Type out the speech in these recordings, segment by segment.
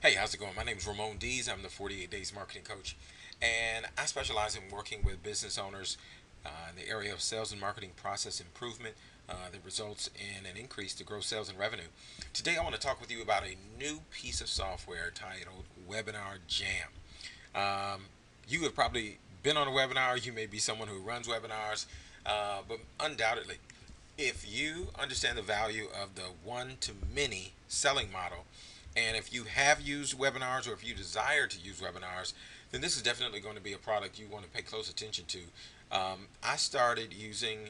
Hey, how's it going? My name is Ramon Dees. I'm the 48 Days Marketing Coach, and I specialize in working with business owners in the area of sales and marketing process improvement that results in an increase to gross sales and revenue. Today, I want to talk with you about a new piece of software titled Webinar Jam. Um, you have probably been on a webinar. You may be someone who runs webinars, but undoubtedly, if you understand the value of the one to many selling model, and if you have used webinars or if you desire to use webinars, then this is definitely going to be a product you want to pay close attention to. I started using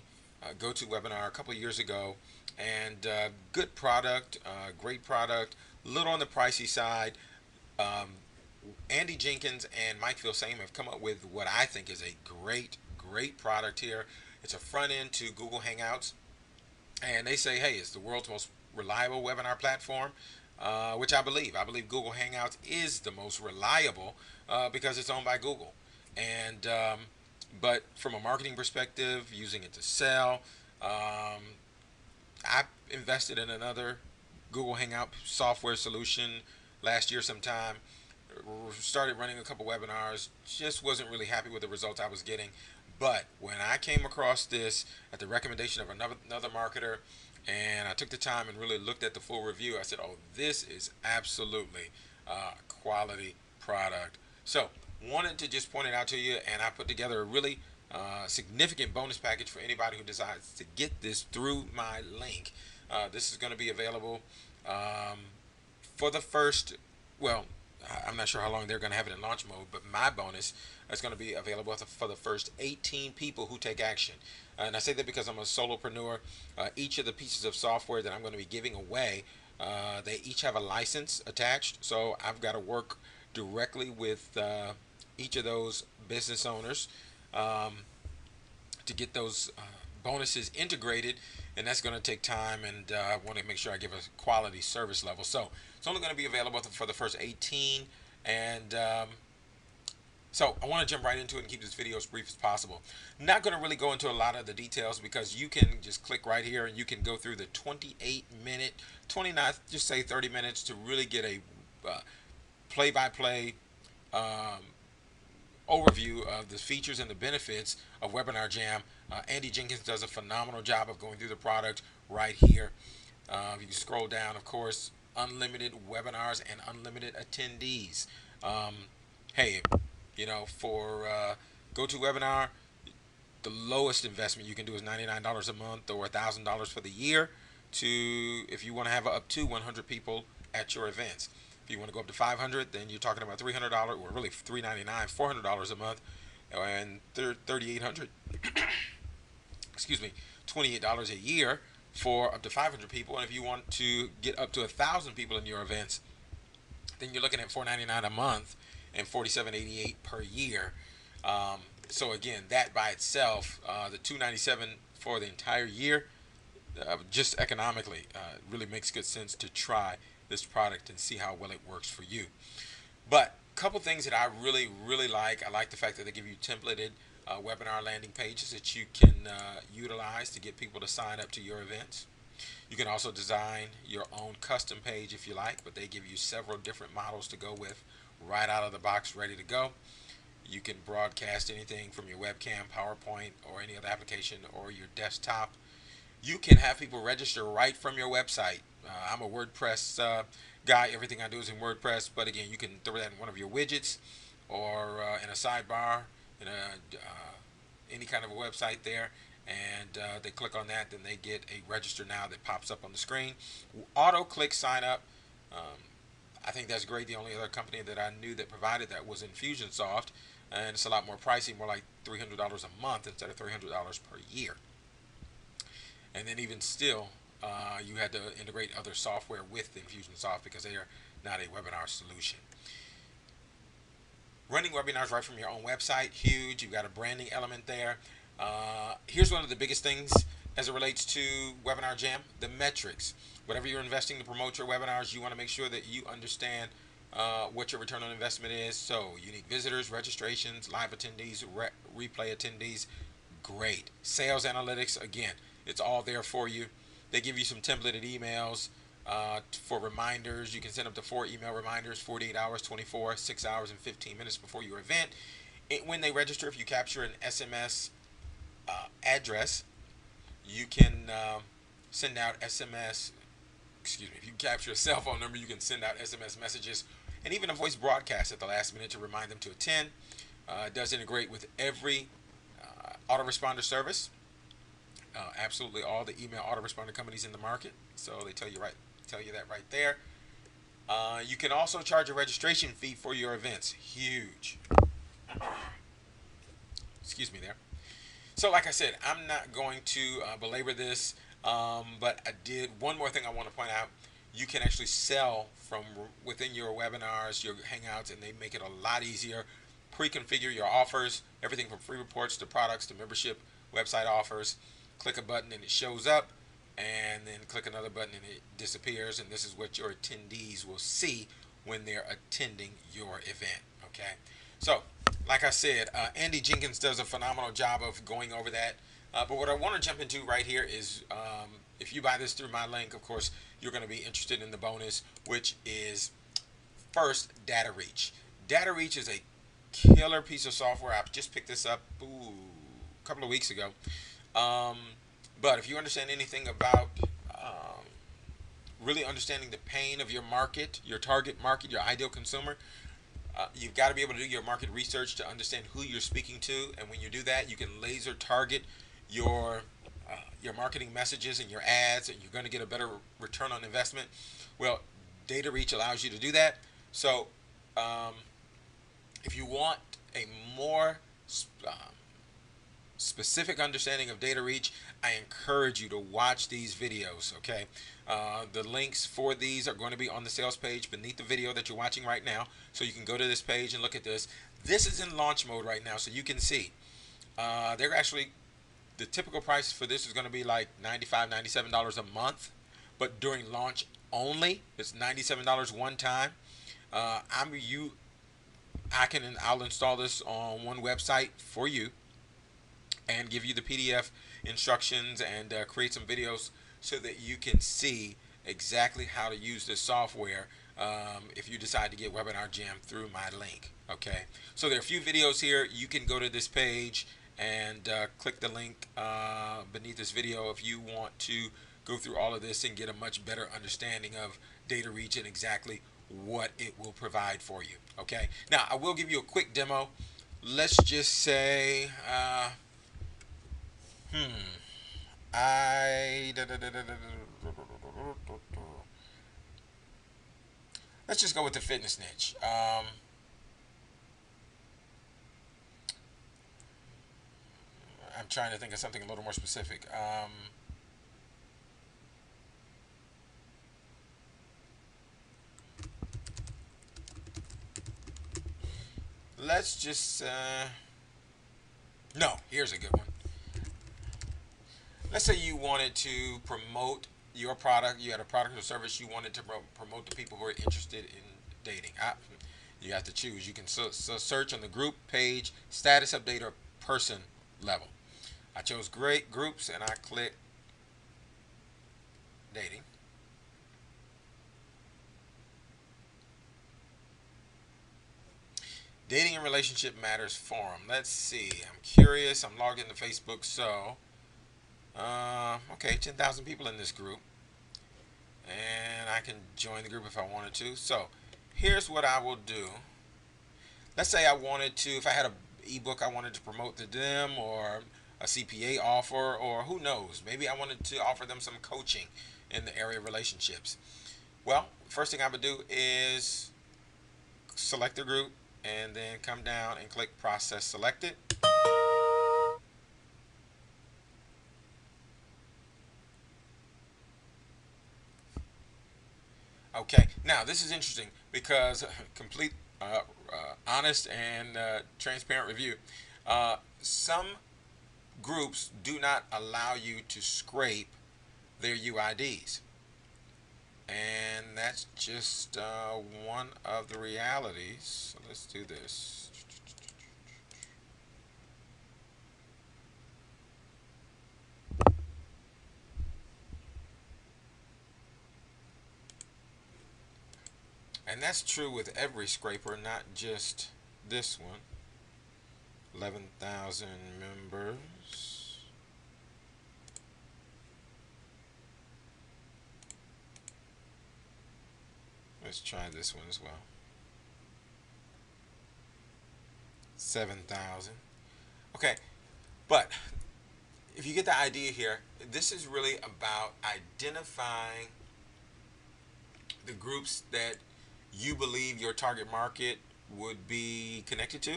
GoToWebinar a couple of years ago, and good product, great product, a little on the pricey side. Um, Andy Jenkins and Mike Filsaime have come up with what I think is a great product here. It's a front end to Google Hangouts, and they say, hey, it's the world's most reliable webinar platform, which I believe. I believe Google Hangouts is the most reliable because it's owned by Google. And but from a marketing perspective, using it to sell, I invested in another Google Hangout software solution last year sometime. Started running a couple webinars, just wasn't really happy with the results I was getting. But when I came across this at the recommendation of another marketer, and I took the time and really looked at the full review, I said, oh, this is absolutely a quality product. So, wanted to just point it out to you, and I put together a really significant bonus package for anybody who decides to get this through my link. This is going to be available um, for the first, well, I'm not sure how long they're going to have it in launch mode, but my bonus is going to be available for the first 18 people who take action. And I say that because I'm a solopreneur. Each of the pieces of software that I'm going to be giving away, they each have a license attached. So I've got to work directly with each of those business owners um, to get those bonuses integrated, and that's going to take time, and I want to make sure I give a quality service level. So it's only going to be available for the first 18, and so I want to jump right into it and keep this video as brief as possible. I'm not going to really go into a lot of the details because you can just click right here and you can go through the 28-minute, 29, just say 30 minutes to really get a play-by-play overview of the features and the benefits of Webinar Jam. Andy Jenkins does a phenomenal job of going through the product right here. You can scroll down, of course, unlimited webinars and unlimited attendees. Hey, for GoToWebinar, the lowest investment you can do is $99 a month or $1,000 for the year to if you want to have up to 100 people at your events. If you want to go up to 500, then you're talking about $300, or really $399, $400 a month, and 3,800. Excuse me, $28 a year for up to 500 people. And if you want to get up to 1,000 people in your events, then you're looking at $499 a month and $47.88 per year. So again, that by itself, the $297 for the entire year, just economically, really makes good sense to try this product and see how well it works for you. But a couple things that I really like. I like the fact that they give you templated webinar landing pages that you can utilize to get people to sign up to your events. You can also design your own custom page if you like, but they give you several different models to go with right out of the box, ready to go. You can broadcast anything from your webcam, PowerPoint, or any other application, or your desktop. You can have people register right from your website. I'm a WordPress guy. Everything I do is in WordPress, but again, you can throw that in one of your widgets or in a sidebar in any kind of a website there, and they click on that, then they get a register now that pops up on the screen. Auto click sign up. Um, I think that's great. The only other company that I knew that provided that was Infusionsoft, and it's a lot more pricey, more like $300 a month instead of $300 per year. And then even still, you had to integrate other software with Infusionsoft because they are not a webinar solution. Running webinars right from your own website, huge. You've got a branding element there. Here's one of the biggest things as it relates to Webinar Jam, the metrics. Whatever you're investing to promote your webinars, you want to make sure that you understand what your return on investment is. So unique visitors, registrations, live attendees, replay attendees, great. Sales analytics, again, it's all there for you. They give you some templated emails For reminders, you can send up to 4 email reminders 48 hours, 24, 6 hours, and 15 minutes before your event. When they register, if you capture an SMS address, you can send out SMS. Excuse me. If you capture a cell phone number, you can send out SMS messages and even a voice broadcast at the last minute to remind them to attend. It does integrate with every autoresponder service. Absolutely all the email autoresponder companies in the market. So they tell you that right there. You can also charge a registration fee for your events. Huge. Excuse me there. So, like I said, I'm not going to belabor this, but I did one more thing I want to point out. You can actually sell from within your webinars, your Hangouts, and they make it a lot easier. Pre-configure your offers, everything from free reports to products to membership, website offers. Click a button and it shows up, and then click another button and it disappears. And this is what your attendees will see when they're attending your event. Okay, so like I said, Andy Jenkins does a phenomenal job of going over that. But what I want to jump into right here is if you buy this through my link, of course, you're going to be interested in the bonus, which is first Data Reach. Data Reach is a killer piece of software. I just picked this up a couple of weeks ago. But if you understand anything about really understanding the pain of your market, your target market, your ideal consumer, you've got to be able to do your market research to understand who you're speaking to, and when you do that, you can laser target your your marketing messages and your ads, and you're going to get a better return on investment. Well, Data Reach allows you to do that. So, if you want a more specific understanding of Data Reach, I encourage you to watch these videos. Okay, the links for these are going to be on the sales page beneath the video that you're watching right now, so you can go to this page and look at this. This is in launch mode right now, so you can see they're actually, the typical price for this is going to be like $95, $97 a month, but during launch only, it's $97 one time. I'll install this on one website for you and give you the PDF instructions and create some videos so that you can see exactly how to use this software if you decide to get Webinar Jam through my link. Okay, so there are a few videos here. You can go to this page and click the link beneath this video if you want to go through all of this and get a much better understanding of Data Reach and exactly what it will provide for you. Okay, now I will give you a quick demo. Let's just say I let's just go with the fitness niche. I'm trying to think of something a little more specific. Let's just no. Here's a good one. Let's say you wanted to promote your product. You had a product or service you wanted to promote to people who are interested in dating. You have to choose. You can search on the group, page, status update, or person level. I chose great groups and I click dating. Dating and Relationship Matters Forum. Let's see. I'm curious. I'm logged into Facebook, so okay, 10,000 people in this group, and I can join the group if I wanted to. So here's what I will do. Let's say I wanted to, if I had an ebook I wanted to promote to them, or a CPA offer, or who knows, maybe I wanted to offer them some coaching in the area of relationships. Well, first thing I would do is select the group and then come down and click process selected. Okay, now this is interesting because complete, honest, and transparent review. Some groups do not allow you to scrape their UIDs, and that's just one of the realities. So let's do this. And that's true with every scraper, not just this one. 11,000 members. Let's try this one as well. 7,000. Okay, but if you get the idea here, this is really about identifying the groups that you believe your target market would be connected to.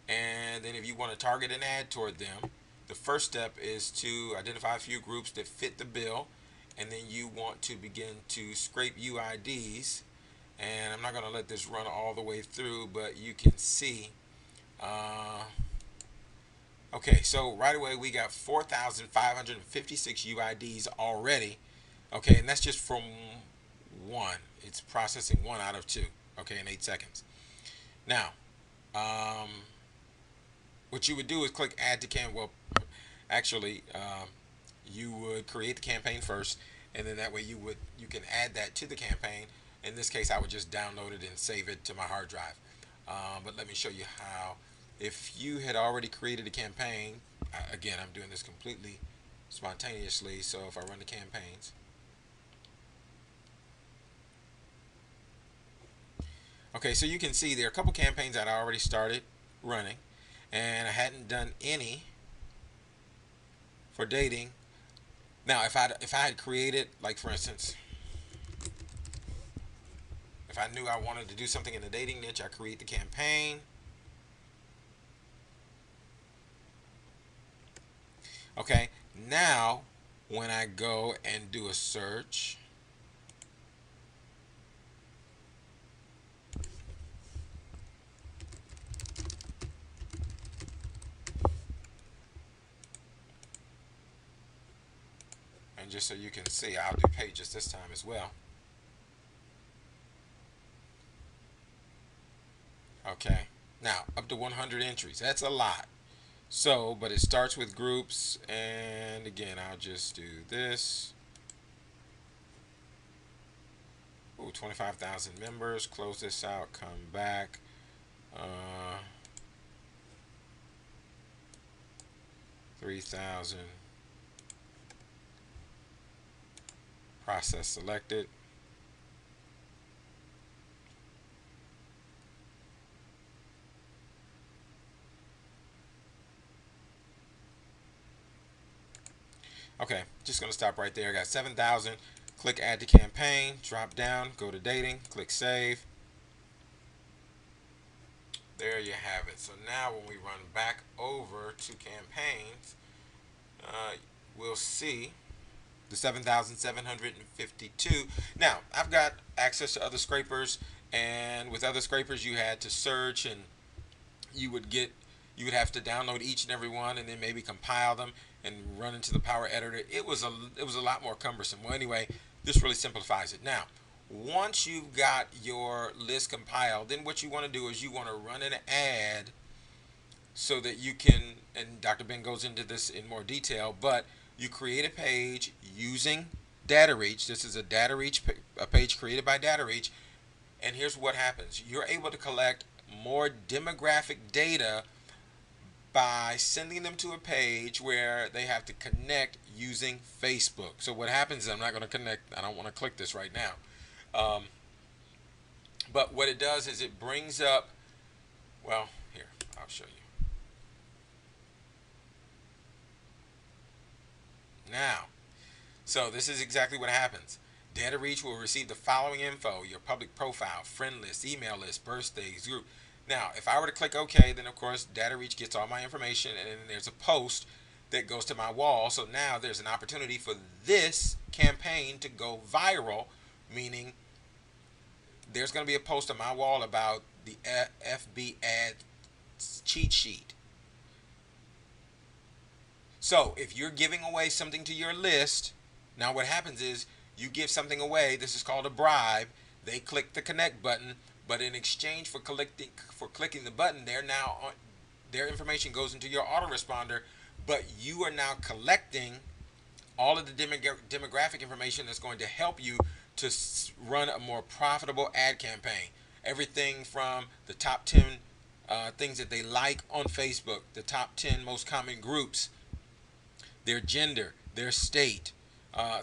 And then if you want to target an ad toward them, the first step is to identify a few groups that fit the bill. And then you want to begin to scrape UIDs. And I'm not going to let this run all the way through, but you can see. Okay, so right away we got 4,556 UIDs already. Okay, and that's just from one. It's processing one out of two. Okay, in 8 seconds. Now, what you would do is click add to campaign. Well, actually, you would create the campaign first, and then that way you can add that to the campaign. In this case, I would just download it and save it to my hard drive. But let me show you how. If you had already created a campaign, again, I'm doing this completely spontaneously. So if I run the campaigns, okay, so you can see there are a couple campaigns that I already started running, and I hadn't done any for dating. Now, if I had created, like for instance, if I knew I wanted to do something in the dating niche, I create the campaign. Okay, now when I go and do a search, and just so you can see, I'll do pages this time as well. Okay, now up to 100 entries. That's a lot. So, but it starts with groups, and again, I'll just do this. Ooh, 25,000 members. Close this out. Come back. 3,000. Process selected. Okay, just going to stop right there. I got 7,000. Click add to campaign. Drop down. Go to dating. Click save. There you have it. So now when we run back over to campaigns, we'll see the 7,752. Now, I've got access to other scrapers, and with other scrapers you had to search, and you would have to download each and every one and then maybe compile them and run into the Power Editor. It was a lot more cumbersome. Well, anyway, this really simplifies it. Now, once you've got your list compiled, then what you want to do is you want to run an ad so that you can, and Dr. Ben goes into this in more detail, but you create a page using DataReach. This is a DataReach a page created by DataReach, and here's what happens. You're able to collect more demographic data by sending them to a page where they have to connect using Facebook. So what happens is, I'm not going to connect. I don't want to click this right now. But what it does is it brings up, well, here, I'll show you. Now, so this is exactly what happens. DataReach will receive the following info: your public profile, friend list, email list, birthdays, group. Now, if I were to click OK, then of course DataReach gets all my information, and then there's a post that goes to my wall. So now there's an opportunity for this campaign to go viral, meaning there's going to be a post on my wall about the FB ad cheat sheet. So if you're giving away something to your list, now what happens is you give something away. This is called a bribe. They click the connect button, but in exchange for clicking the button, their information goes into your autoresponder, but you are now collecting all of the demographic information that's going to help you to run a more profitable ad campaign. Everything from the top 10 things that they like on Facebook, the top 10 most common groups, their gender, their state,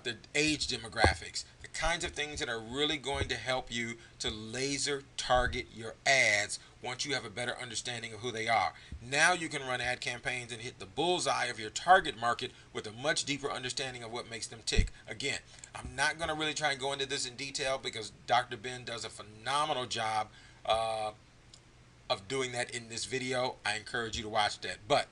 their age demographics, the kinds of things that are really going to help you to laser target your ads once you have a better understanding of who they are. Now you can run ad campaigns and hit the bullseye of your target market with a much deeper understanding of what makes them tick. Again, I'm not going to really try and go into this in detail because Dr. Ben does a phenomenal job of doing that in this video. I encourage you to watch that. But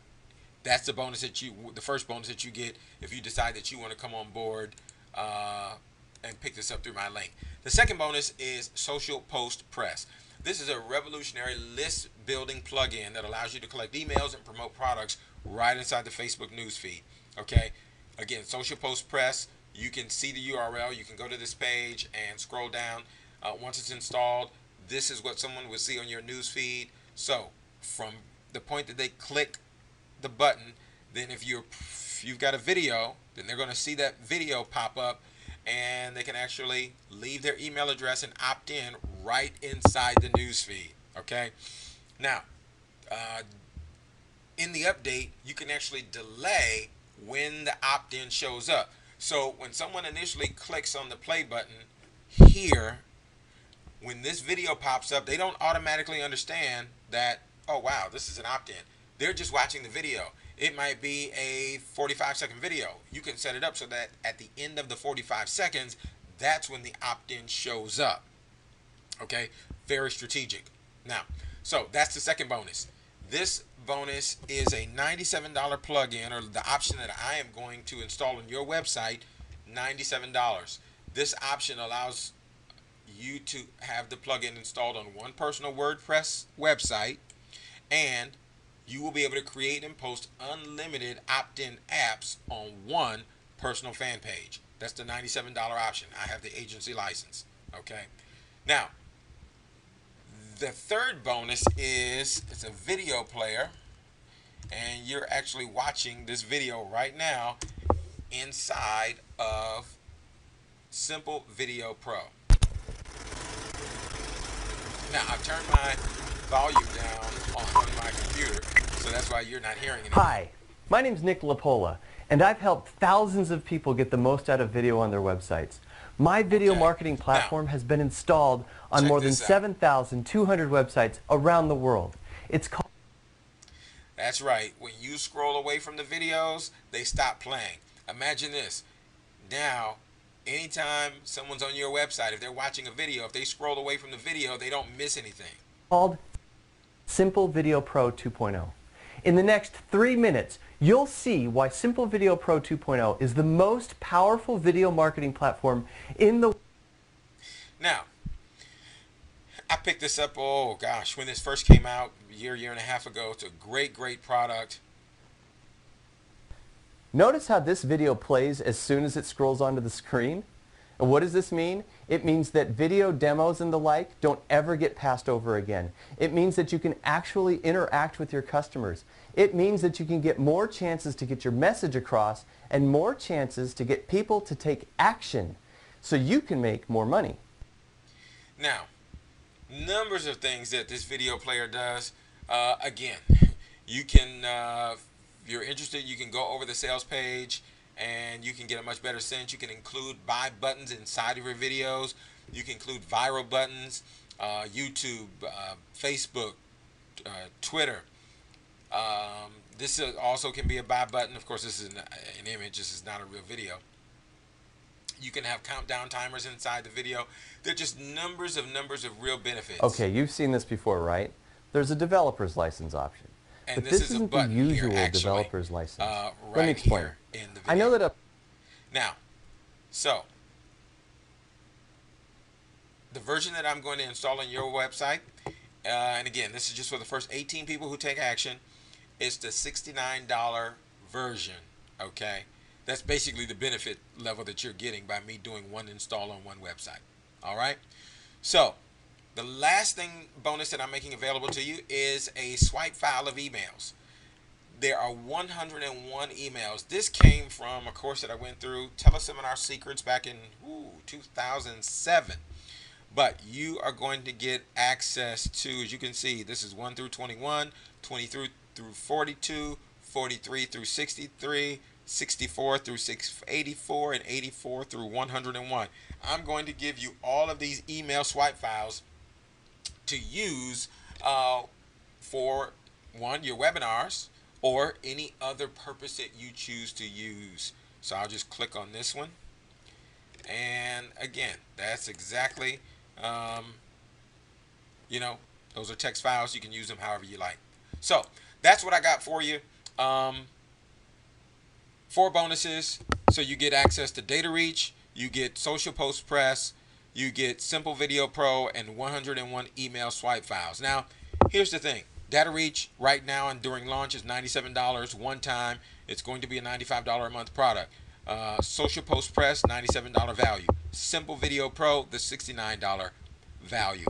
that's the bonus that the first bonus that you get if you decide that you want to come on board and pick this up through my link. The second bonus is Social Post Press. This is a revolutionary list building plugin that allows you to collect emails and promote products right inside the Facebook newsfeed. Okay, again, Social Post Press. You can see the URL. You can go to this page and scroll down. Once it's installed, this is what someone will see on your newsfeed. So from the point that they click the button, then if you've got a video, then they're going to see that video pop up, and they can actually leave their email address and opt in right inside the newsfeed. Okay, now in the update, you can actually delay when the opt-in shows up. So when someone initially clicks on the play button here, when this video pops up, they don't automatically understand that, oh wow, this is an opt-in. They're just watching the video. It might be a 45-second video. You can set it up so that at the end of the 45 seconds, that's when the opt-in shows up. Okay, very strategic. Now, so that's the second bonus. This bonus is a $97 plugin, or the option that I am going to install on your website, $97. This option allows you to have the plugin installed on one personal WordPress website, and you will be able to create and post unlimited opt-in apps on one personal fan page. That's the $97 option. I have the agency license. Okay. Now, the third bonus is it's a video player, and you're actually watching this video right now inside of Simple Video Pro. Now, I've turned my volume down on my computer, so that's why you're not hearing anything. Hi, my name's Nick Lapola, and I've helped thousands of people get the most out of video on their websites. My video marketing platform has been installed on more than 7,200 websites around the world. It's called... That's right. When you scroll away from the videos, they stop playing. Imagine this. Now, anytime someone's on your website, if they're watching a video, if they scroll away from the video, they don't miss anything. Called Simple Video Pro 2.0. In the next 3 minutes, you'll see why Simple Video Pro 2.0 is the most powerful video marketing platform in the... Now, I picked this up, oh gosh, when this first came out a year and a half ago. It's a great product. Notice how this video plays as soon as it scrolls onto the screen? And what does this mean? It means that video demos and the like don't ever get passed over again. It means that you can actually interact with your customers. It means that you can get more chances to get your message across and more chances to get people to take action so you can make more money. Now, numbers of things that this video player does. Again, you can, if you're interested, you can go over the sales page and you can get a much better sense. You can include buy buttons inside of your videos. You can include viral buttons, YouTube, Facebook, Twitter. This also can be a buy button. Of course, this is an image. This is not a real video. You can have countdown timers inside the video. They're just numbers of real benefits. Okay, you've seen this before, right? There's a developer's license option. And but this isn't the usual developer's license. Let me explain. I know that Now, so the version that I'm going to install on your website, and again, this is just for the first 18 people who take action, is the $69 version. Okay, that's basically the benefit level that you're getting by me doing one install on one website. All right, so the last bonus that I'm making available to you is a swipe file of emails. There are 101 emails. This came from a course that I went through, Teleseminar Secrets, back in 2007. But you are going to get access to, as you can see, this is 1 through 21, 23 through 42, 43 through 63, 64 through 684, and 84 through 101. I'm going to give you all of these email swipe files to use for one, your webinars, or any other purpose that you choose to use. So I'll just click on this one. And again, that's exactly, you know, those are text files. You can use them however you like. So that's what I got for you. 4 bonuses. So you get access to Data Reach, you get Social Post Press, you get Simple Video Pro, and 101 email swipe files. Now, here's the thing. Data Reach right now and during launch is $97 one time. It's going to be a $95 a month product. Social Post Press, $97 value. Simple Video Pro, the $69 value.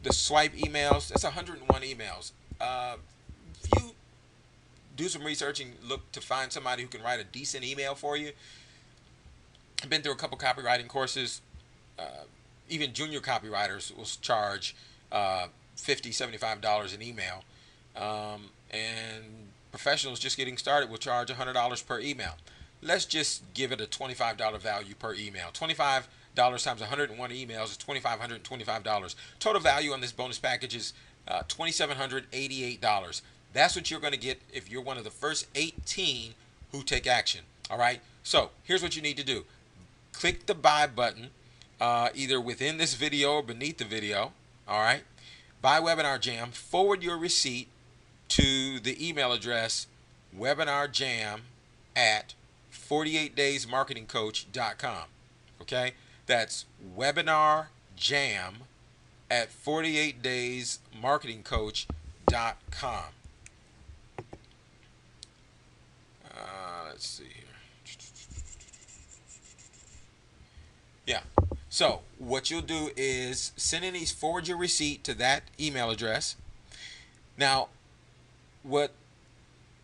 The swipe emails, that's 101 emails. If you do some research and look to find somebody who can write a decent email for you, I've been through a couple copywriting courses. Even junior copywriters will charge $50, $75 an email. And professionals just getting started will charge $100 per email. Let's just give it a $25 value per email. $25 times 101 emails is $2,525. Total value on this bonus package is $2,788. That's what you're going to get if you're one of the first 18 who take action. All right. So here's what you need to do. Click the buy button either within this video or beneath the video. All right. Buy Webinar Jam. Forward your receipt to the email address webinarjam@48daysmarketingcoach.com. Okay. That's webinarjam@48daysmarketingcoach.com. Let's see here. Yeah. So what you'll do is forward your receipt to that email address. Now, what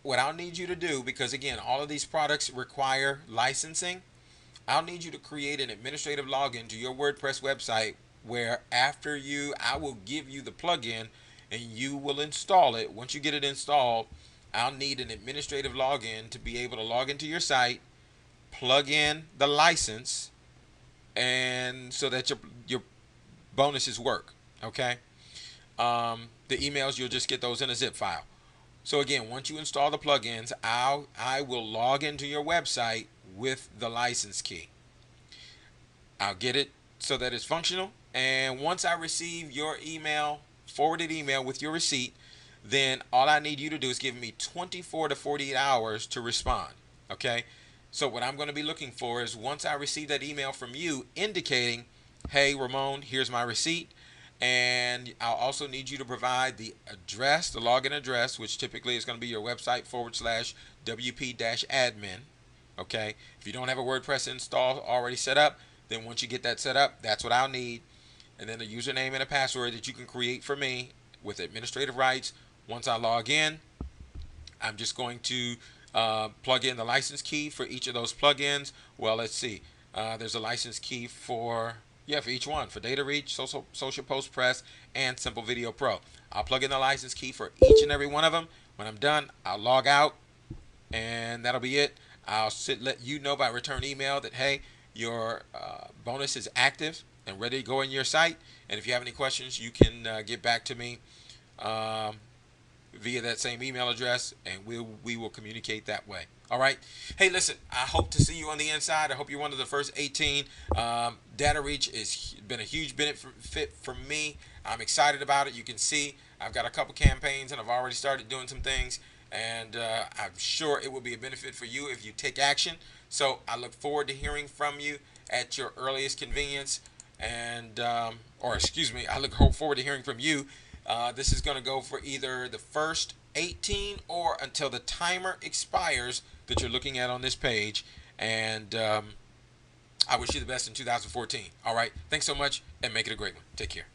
I'll need you to do, because again, all of these products require licensing, I'll need you to create an administrative login to your WordPress website where I will give you the plugin and you will install it. Once you get it installed, I'll need an administrative login to be able to log into your site, plug in the license, and so that your bonuses work. Okay. The emails, you'll just get those in a zip file. So again, once you install the plugins, I will log into your website with the license key. I'll get it so that it's functional, and once I receive your forwarded email with your receipt, then all I need you to do is give me 24 to 48 hours to respond. Okay. So what I'm going to be looking for is, once I receive that email from you indicating, hey, Ramon, here's my receipt, and I'll also need you to provide the address, the login address, which typically is going to be your website /wp-admin. Okay. If you don't have a WordPress install already set up, then once you get that set up, that's what I'll need. And then a username and a password that you can create for me with administrative rights. Once I log in, I'm just going to plug in the license key for each of those plugins. Well, let's see. There's a license key for each one, for Data Reach, Social Post Press, and Simple Video Pro. I'll plug in the license key for each and every one of them. When I'm done, I'll log out, and that'll be it. I'll let you know by return email that, hey, your bonus is active and ready to go in your site. And if you have any questions, you can get back to me via that same email address, and we will communicate that way. All right. Hey, listen, I hope to see you on the inside. I hope you're one of the first 18. Data Reach has been a huge benefit for me. I'm excited about it. You can see I've got a couple campaigns, and I've already started doing some things, and I'm sure it will be a benefit for you if you take action. So I look forward to hearing from you at your earliest convenience, and I look forward to hearing from you. This is going to go for either the first 18 or until the timer expires that you're looking at on this page. And I wish you the best in 2014. All right. Thanks so much, and make it a great one. Take care.